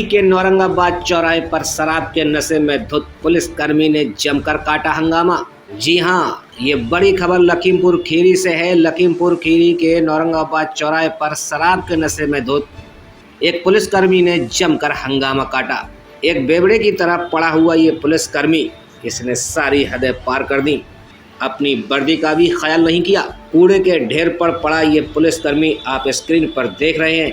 के औरंगाबाद चौराहे पर शराब के नशे में धुत पुलिसकर्मी ने जमकर काटा हंगामा। जी हां, ये बड़ी खबर लखीमपुर खीरी से है। लखीमपुर खीरी के औरंगाबाद चौराहे पर शराब के नशे में धुत एक पुलिसकर्मी ने जमकर हंगामा काटा। एक बेवड़े की तरह पड़ा हुआ ये पुलिसकर्मी, इसने सारी हदें पार कर दी। अपनी वर्दी का भी ख्याल नहीं किया। कूड़े के ढेर पर पड़ा ये पुलिसकर्मी आप स्क्रीन पर देख रहे हैं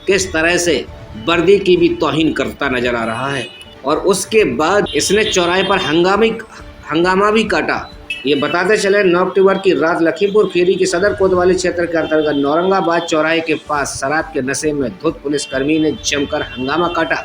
किस तरह से वर्दी की भी तौहीन करता नजर आ रहा है। और उसके बाद इसने चौराहे पर हंगामा भी काटा। ये बताते चले 9 अक्टूबर की रात लखीमपुर खीरी की सदर कोतवाली क्षेत्र के अंतर्गत औरंगाबाद चौराहे के पास शराब के नशे में धुत पुलिसकर्मी ने जमकर हंगामा काटा,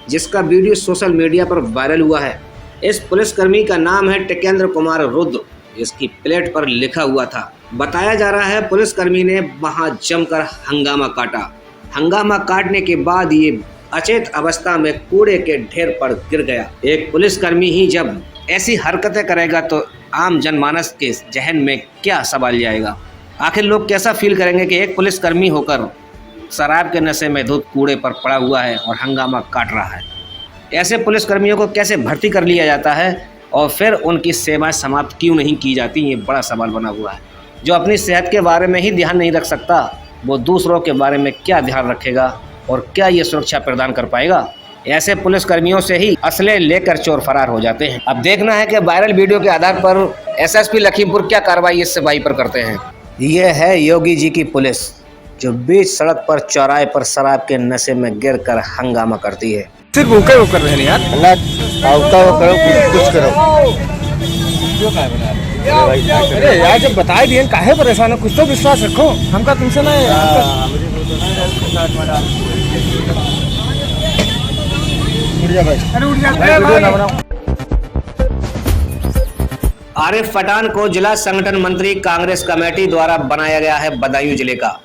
जिसका वीडियो सोशल मीडिया पर वायरल हुआ है। इस पुलिसकर्मी का नाम है टिकेंद्र कुमार रुद्र। इसकी प्लेट पर लिखा हुआ था। बताया जा रहा है पुलिसकर्मी ने वहां जमकर हंगामा काटा। हंगामा काटने के बाद ये अचेत अवस्था में कूड़े के ढेर पर गिर गया। एक पुलिसकर्मी ही जब ऐसी हरकतें करेगा तो आम जनमानस के जहन में क्या सवाल जाएगा। आखिर लोग कैसा फील करेंगे कि एक पुलिसकर्मी होकर शराब के नशे में धुत कूड़े पर पड़ा हुआ है और हंगामा काट रहा है। ऐसे पुलिसकर्मियों को कैसे भर्ती कर लिया जाता है और फिर उनकी सेवाएं समाप्त क्यों नहीं की जाती, ये बड़ा सवाल बना हुआ है। जो अपनी सेहत के बारे में ही ध्यान नहीं रख सकता, वो दूसरों के बारे में क्या ध्यान रखेगा और क्या ये सुरक्षा प्रदान कर पाएगा। ऐसे पुलिसकर्मियों से ही असले लेकर चोर फरार हो जाते हैं। अब देखना है कि वायरल वीडियो के आधार पर एसएसपी लखीमपुर क्या कार्रवाई इस सिपाही पर करते हैं। ये है योगी जी की पुलिस, जो बीच सड़क पर चौराहे पर शराब के नशे में गिर कर हंगामा करती है। सिर्फ वो कर रहे हैं यार, करो कुछ करो। अरे यार, जब बता दिए काहे परेशान हो, कुछ तो विश्वास रखो। हमका तुमसे ना आरिफ पठान को जिला संगठन मंत्री कांग्रेस कमेटी द्वारा बनाया गया है बदायूं जिले का।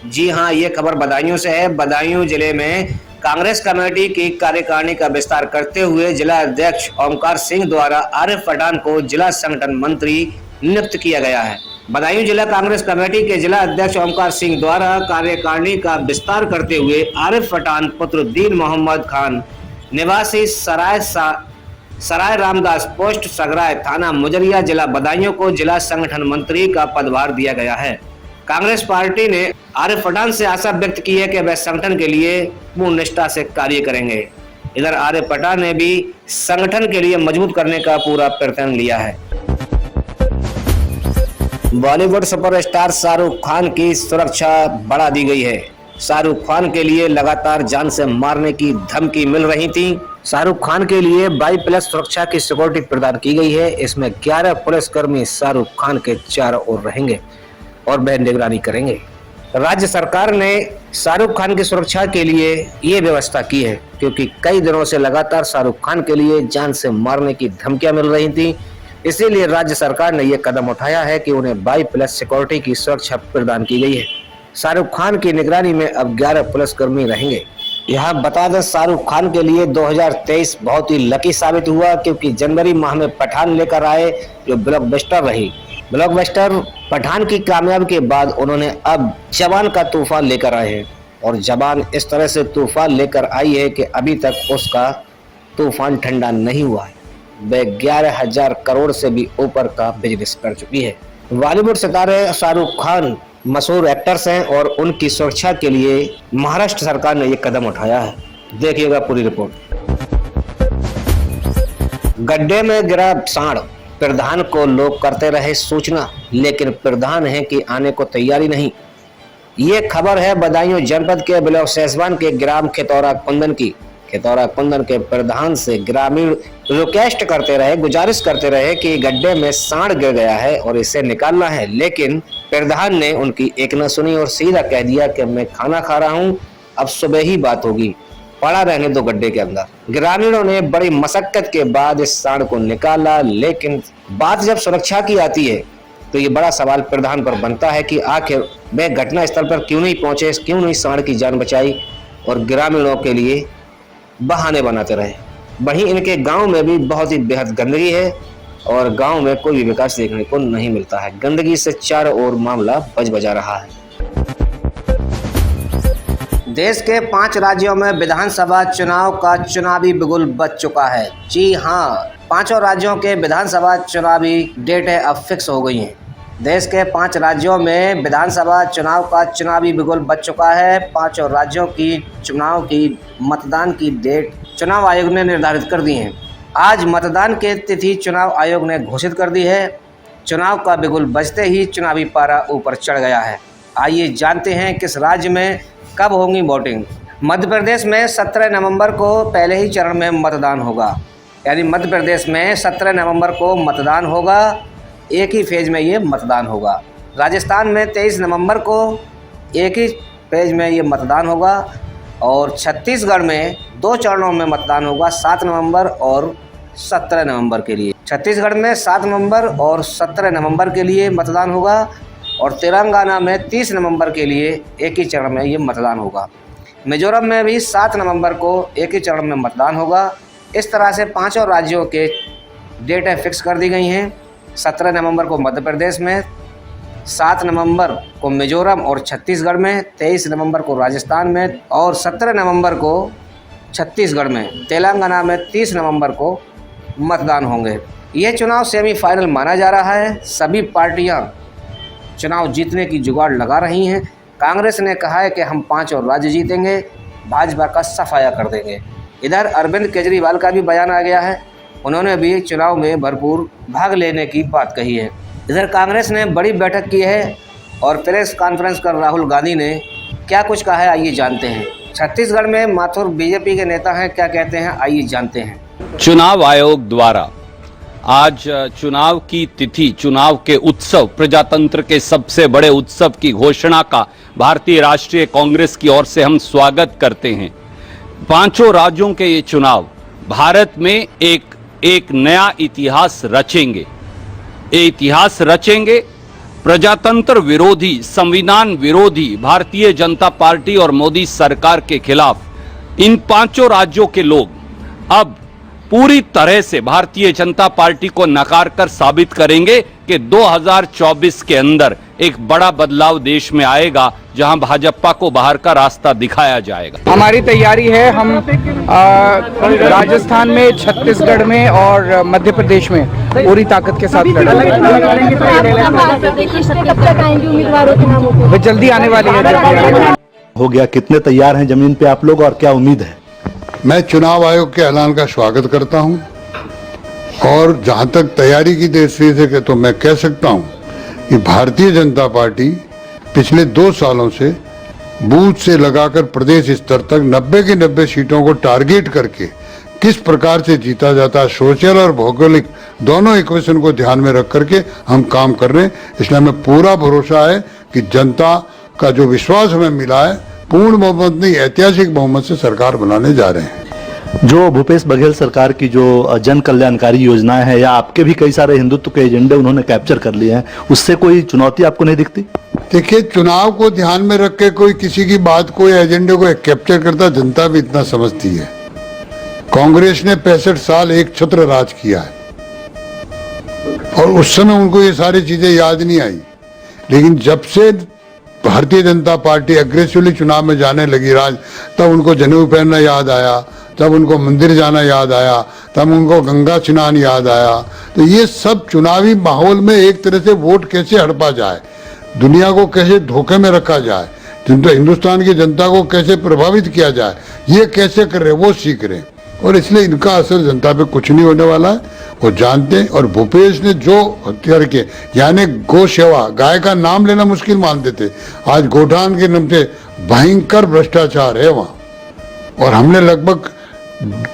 जी हां, ये खबर बदायूं से है। बदायूं जिले में कांग्रेस कमेटी की कार्यकारिणी का विस्तार करते हुए जिला अध्यक्ष ओमकार सिंह द्वारा आरिफ पठान को जिला संगठन मंत्री नियुक्त किया गया है। बदायूं जिला कांग्रेस कमेटी के जिला अध्यक्ष ओमकार सिंह द्वारा कार्यकारिणी का विस्तार करते हुए आरिफ पठान पुत्र दीन मोहम्मद खान निवासी सराय रामदास पोस्ट सगराय थाना मुजरिया जिला बदायूं को जिला संगठन मंत्री का पदभार दिया गया है। कांग्रेस पार्टी ने आरिफ पठान से आशा व्यक्त की है कि वह संगठन के लिए पूर्ण निष्ठा से कार्य करेंगे। इधर आरिफ पठान ने भी संगठन के लिए मजबूत करने का पूरा प्रयत्न लिया है। बॉलीवुड सुपरस्टार शाहरुख खान की सुरक्षा बढ़ा दी गई है। शाहरुख खान के लिए लगातार जान से मारने की धमकी मिल रही थी। शाहरुख खान के लिए 22+ सुरक्षा की सिक्योरिटी प्रदान की गई है। इसमें 11 पुलिसकर्मी शाहरुख खान के चारों ओर रहेंगे और वह निगरानी करेंगे। राज्य सरकार ने शाहरुख खान की सुरक्षा के लिए ये व्यवस्था की है, क्योंकि कई दिनों से लगातार शाहरुख खान के लिए जान से मारने की धमकियां मिल रही थी। इसीलिए राज्य सरकार ने यह कदम उठाया है कि उन्हें 22+ सिक्योरिटी की सुरक्षा प्रदान की गई है। शाहरुख खान की निगरानी में अब 11 पुलिसकर्मी रहेंगे। यहाँ बता दें, शाहरुख खान के लिए 2023 बहुत ही लकी साबित हुआ, क्योंकि जनवरी माह में पठान लेकर आए, जो ब्लॉकबस्टर रही। ब्लॉकबस्टर पठान की कामयाबी के बाद उन्होंने अब जवान का तूफान लेकर आए हैं। और जवान इस तरह से तूफान लेकर आई है कि अभी तक उसका तूफान ठंडा नहीं हुआ है। वह 11,000 करोड़ से भी ऊपर का बिजनेस कर चुकी है। बॉलीवुड सितारे शाहरुख खान मशहूर एक्टर्स हैं और उनकी सुरक्षा के लिए महाराष्ट्र सरकार ने यह कदम उठाया है। देखिएगा पूरी रिपोर्ट। गड्ढे में गिरा सांड, प्रधान को लोग करते रहे सूचना, लेकिन प्रधान है कि आने को तैयारी नहीं। ये खबर है बदायूं जनपद के ब्लॉक सेसवान के ग्राम खेतौरा कुंदन की। खेतौरा कुंदन के प्रधान से ग्रामीण रिक्वेस्ट करते रहे, गुजारिश करते रहे कि गड्ढे में सांड गिर गया है और इसे निकालना है, लेकिन प्रधान ने उनकी एक न सुनी और सीधा कह दिया कि मैं खाना खा रहा हूं, अब सुबह ही बात होगी, पड़ा रहने दो गड्ढे के अंदर। ग्रामीणों ने बड़ी मशक्कत के बाद इस सांड को निकाला, लेकिन बात जब सुरक्षा की आती है तो ये बड़ा सवाल प्रधान पर बनता है कि आखिर वे घटना स्थल पर क्यों नहीं पहुंचे, क्यों नहीं सांड की जान बचाई और ग्रामीणों के लिए बहाने बनाते रहे। वहीं इनके गांव में भी बहुत ही बेहद गंदगी है और गांव में कोई भी विकास देखने को नहीं मिलता है। गंदगी से चारों ओर मामला बज बजा रहा है। देश के 5 राज्यों में विधानसभा चुनाव का चुनावी बिगुल बज चुका है। जी हां, पांचों राज्यों के विधानसभा चुनावी डेटें अब फिक्स हो गई हैं। देश के 5 राज्यों में विधानसभा चुनाव का चुनावी बिगुल बज चुका है। पांचों राज्यों की चुनाव की मतदान की डेट चुनाव आयोग ने निर्धारित कर दी है। आज मतदान की तिथि चुनाव आयोग ने घोषित कर दी है। चुनाव का बिगुल बजते ही चुनावी पारा ऊपर चढ़ गया है। आइए जानते हैं किस राज्य में कब होगी वोटिंग। मध्य प्रदेश में 17 नवंबर को पहले ही चरण में मतदान होगा। यानी मध्य प्रदेश में 17 नवंबर को मतदान होगा, एक ही फेज में ये मतदान होगा। राजस्थान में 23 नवंबर को एक ही फेज में ये मतदान होगा और छत्तीसगढ़ में 2 चरणों में मतदान होगा, 7 नवंबर और 17 नवंबर के लिए। छत्तीसगढ़ में 7 नवंबर और 17 नवंबर के लिए मतदान होगा और तेलंगाना में 30 नवंबर के लिए एक ही चरण में ये मतदान होगा। मिजोरम में भी 7 नवंबर को एक ही चरण में मतदान होगा। इस तरह से पांचों राज्यों के डेटें फिक्स कर दी गई हैं। 17 नवंबर को मध्य प्रदेश में, 7 नवंबर को मिजोरम और छत्तीसगढ़ में, 23 नवंबर को राजस्थान में और 17 नवंबर को छत्तीसगढ़ में। तेलंगाना में 30 नवंबर को मतदान होंगे। यह चुनाव सेमीफाइनल माना जा रहा है। सभी पार्टियां चुनाव जीतने की जुगाड़ लगा रही हैं। कांग्रेस ने कहा है कि हम 5 और राज्य जीतेंगे, भाजपा का सफाया कर देंगे। इधर अरविंद केजरीवाल का भी बयान आ गया है। उन्होंने भी चुनाव में भरपूर भाग लेने की बात कही है। इधर कांग्रेस ने बड़ी बैठक की है और प्रेस कॉन्फ्रेंस कर राहुल गांधी ने क्या कुछ कहा है, आइए जानते हैं। छत्तीसगढ़ में माथुर बीजेपी के नेता हैं, क्या कहते हैं, आइए जानते हैं। चुनाव आयोग द्वारा आज चुनाव की तिथि, चुनाव के उत्सव, प्रजातंत्र के सबसे बड़े उत्सव की घोषणा का भारतीय राष्ट्रीय कांग्रेस की ओर से हम स्वागत करते हैं। पांचों राज्यों के ये चुनाव भारत में एक नया इतिहास रचेंगे। ये इतिहास रचेंगे प्रजातंत्र विरोधी, संविधान विरोधी भारतीय जनता पार्टी और मोदी सरकार के खिलाफ इन पांचों राज्यों के लोग अब पूरी तरह से भारतीय जनता पार्टी को नकार कर साबित करेंगे कि 2024 के अंदर एक बड़ा बदलाव देश में आएगा, जहां भाजपा को बाहर का रास्ता दिखाया जाएगा। हमारी तैयारी है। हम राजस्थान में, छत्तीसगढ़ में और मध्य प्रदेश में पूरी ताकत के साथ लड़ेंगे। वे जल्दी आने वाली है। हो गया, कितने तैयार हैं जमीन पे आप लोग और क्या उम्मीद है? मैं चुनाव आयोग के ऐलान का स्वागत करता हूं और जहां तक तैयारी की दृष्टि से तो मैं कह सकता हूं कि भारतीय जनता पार्टी पिछले 2 सालों से बूथ से लगाकर प्रदेश स्तर तक 90 की 90 सीटों को टारगेट करके किस प्रकार से जीता जाता है, सोशल और भौगोलिक दोनों इक्वेशन को ध्यान में रख करके हम काम कर रहे हैं। इसलिए हमें पूरा भरोसा है कि जनता का जो विश्वास हमें मिला है, पूर्ण बहुमत नहीं, ऐतिहासिक बहुमत से सरकार बनाने जा रहे हैं। जो भूपेश बघेल सरकार की जो जन कल्याणकारी योजनाएं हैं या आपके भी कई सारे हिंदुत्व के एजेंडे उन्होंने कैप्चर कर लिए हैं, उससे कोई चुनौती आपको नहीं दिखती? देखिए, चुनाव को ध्यान में रख के कोई किसी की बात को या एजेंडे को कैप्चर करता, जनता भी इतना समझती है। कांग्रेस ने 65 साल एक छत्र राज किया है और उस समय उनको ये सारी चीजें याद नहीं आई, लेकिन जब से भारतीय जनता पार्टी अग्रेसिवली चुनाव में जाने लगी तब उनको जनेऊ पहनना याद आया, तब उनको मंदिर जाना याद आया, तब उनको गंगा स्नान याद आया। तो ये सब चुनावी माहौल में एक तरह से वोट कैसे हड़पा जाए, दुनिया को कैसे धोखे में रखा जाए, हिंदुस्तान की जनता को कैसे प्रभावित किया जाए, ये कैसे कर रहे वो सीख रहे हैं। और इसलिए इनका असर जनता पे कुछ नहीं होने वाला है, वो जानते हैं। और भूपेश ने जो हथियार के, यानी गौ सेवा, गाय का नाम लेना मुश्किल मानते थे, आज गोठान के नाम से भयंकर भ्रष्टाचार है वहाँ और हमने लगभग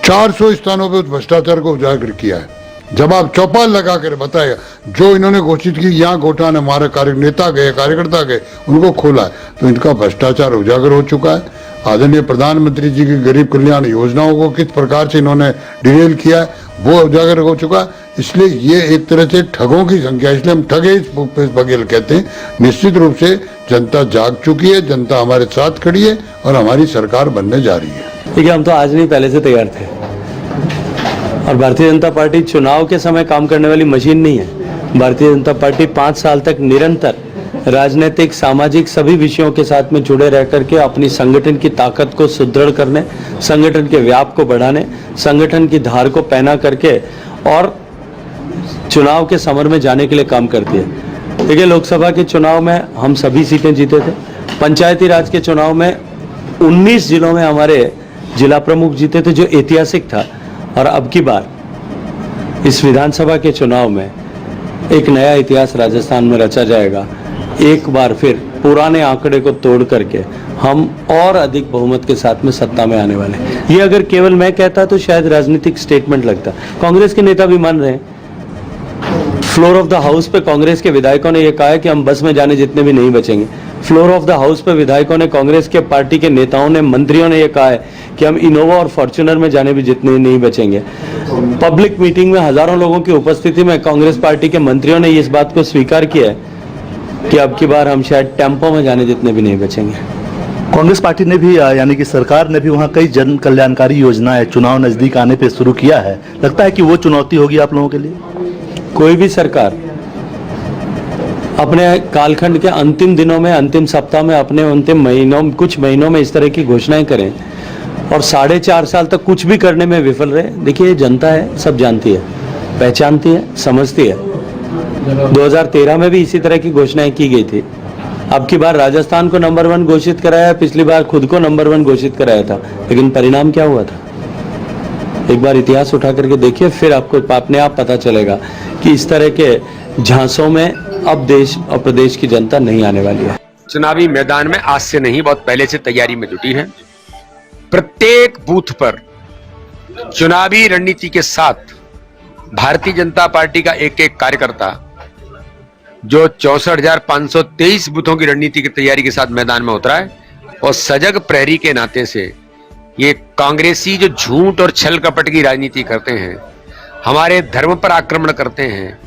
400 स्थानों पे उस भ्रष्टाचार को उजागर किया है। जब आप चौपाल लगा कर बताएगा, जो इन्होंने घोषित की यहाँ गोठान हमारे नेता गए, कार्यकर्ता गए, उनको खोला है, तो इनका भ्रष्टाचार उजागर हो चुका है। आदरणीय प्रधानमंत्री जी की गरीब कल्याण योजनाओं को किस प्रकार से इन्होंने डिटेल किया है, वो उजागर हो चुका है। इसलिए ये एक तरह से ठगों की संख्या, इसलिए हम ठगे भूपेश बघेल कहते हैं। निश्चित रूप से जनता जाग चुकी है, जनता हमारे साथ खड़ी है और हमारी सरकार बनने जा रही है। देखिए, हम तो आज नहीं पहले से तैयार थे और भारतीय जनता पार्टी चुनाव के समय काम करने वाली मशीन नहीं है। भारतीय जनता पार्टी 5 साल तक निरंतर राजनीतिक, सामाजिक सभी विषयों के साथ में जुड़े रह करके अपनी संगठन की ताकत को सुदृढ़ करने, संगठन के व्याप को बढ़ाने, संगठन की धार को पहना करके और चुनाव के समर में जाने के लिए काम करती है। देखिए, लोकसभा के चुनाव में हम सभी सीटें जीते थे। पंचायती राज के चुनाव में 19 जिलों में हमारे जिला प्रमुख जीते थे, जो ऐतिहासिक था। और अब की बार इस विधानसभा के चुनाव में एक नया इतिहास राजस्थान में रचा जाएगा। एक बार फिर पुराने आंकड़े को तोड़ करके हम और अधिक बहुमत के साथ में सत्ता में आने वाले हैं। ये अगर केवल मैं कहता तो शायद राजनीतिक स्टेटमेंट लगता। कांग्रेस के नेता भी मान रहे हैं। फ्लोर ऑफ द हाउस पे कांग्रेस के विधायकों ने यह कहा है कि हम बस में जाने जितने भी नहीं बचेंगे। फ्लोर ऑफ द हाउस पे विधायकों ने, कांग्रेस के पार्टी के नेताओं ने, मंत्रियों ने यह कहा है कि हम इनोवा और फॉर्च्यूनर में जाने भी जितने नहीं बचेंगे। पब्लिक मीटिंग में हजारों लोगों की उपस्थिति में कांग्रेस पार्टी के मंत्रियों ने इस बात को स्वीकार किया है कि अब की बार हम शायद टेम्पो में जाने जितने भी नहीं बचेंगे। कांग्रेस पार्टी ने भी यानी कि सरकार ने भी वहाँ कई जन कल्याणकारी योजनाएं चुनाव नजदीक आने पे शुरू किया है। लगता है कि वो चुनौती होगी आप लोगों के लिए? कोई भी सरकार अपने कालखंड के अंतिम दिनों में, अंतिम सप्ताह में, अपने अंतिम महीनों, कुछ महीनों में इस तरह की घोषणाएं करें और 4.5 साल तक कुछ भी करने में विफल रहे। देखिए, जनता है, सब जानती है, पहचानती है, समझती है। 2013 में भी इसी तरह की घोषणाएं की गई थी। अब की बार राजस्थान को नंबर 1 घोषित कराया, पिछली बार खुद को नंबर 1 घोषित कराया था, लेकिन परिणाम क्या हुआ था? एक बार इतिहास उठा करके देखिए, फिर आपको अपने आप पता चलेगा कि इस तरह के झांसों में अब देश और प्रदेश की जनता नहीं आने वाली है। चुनावी मैदान में आज से नहीं, बहुत पहले से तैयारी में जुटी है। प्रत्येक बूथ पर चुनावी रणनीति के साथ भारतीय जनता पार्टी का एक एक कार्यकर्ता, जो 64,523 बूथों की रणनीति की तैयारी के साथ मैदान में उतरा है, और सजग प्रहरी के नाते से ये कांग्रेसी जो झूठ और छल कपट की राजनीति करते हैं, हमारे धर्म पर आक्रमण करते हैं,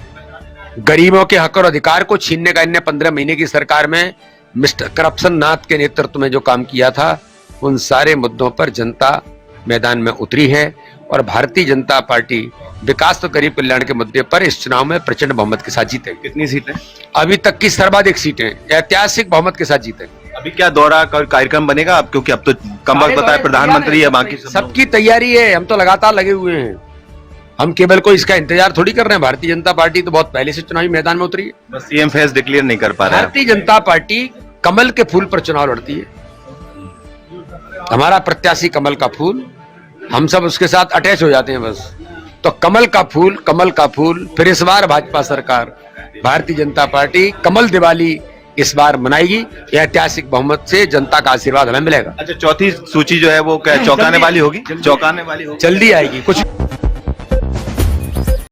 गरीबों के हक और अधिकार को छीनने का इन्हें 15 महीने की सरकार में मिस्टर करप्शन नाथ के नेतृत्व में जो काम किया था, उन सारे मुद्दों पर जनता मैदान में उतरी है। और भारतीय जनता पार्टी विकास तो गरीब कल्याण के मुद्दे पर इस चुनाव में प्रचंड बहुमत के साथ जीतेगी। कितनी सीटें? अभी तक की सर्वाधिक सीटें ऐतिहासिक बहुमत के साथ जीतेगी। अभी क्या दौरा कार्यक्रम बनेगा अब, क्योंकि अब तो कम वक्त बताया प्रधानमंत्री है, बाकी सबकी तैयारी है। हम तो लगातार लगे हुए हैं, हम केवल कोई इसका इंतजार थोड़ी कर रहे हैं। भारतीय जनता पार्टी तो बहुत पहले से चुनावी मैदान में उतरी है, बस सीएम फेस डिक्लेयर नहीं कर पा रहा है। भारतीय जनता पार्टी कमल के फूल पर चुनाव लड़ती है। हमारा प्रत्याशी कमल का फूल, हम सब उसके साथ अटैच हो जाते हैं बस। तो कमल का फूल फिर इस बार भाजपा सरकार, भारतीय जनता पार्टी कमल दिवाली इस बार मनाएगी। ऐतिहासिक बहुमत से जनता का आशीर्वाद हमें मिलेगा। अच्छा, चौथी सूची जो है वो क्या चौंकाने वाली होगी? चौंकाने वाली होगी, जल्दी आएगी। कुछ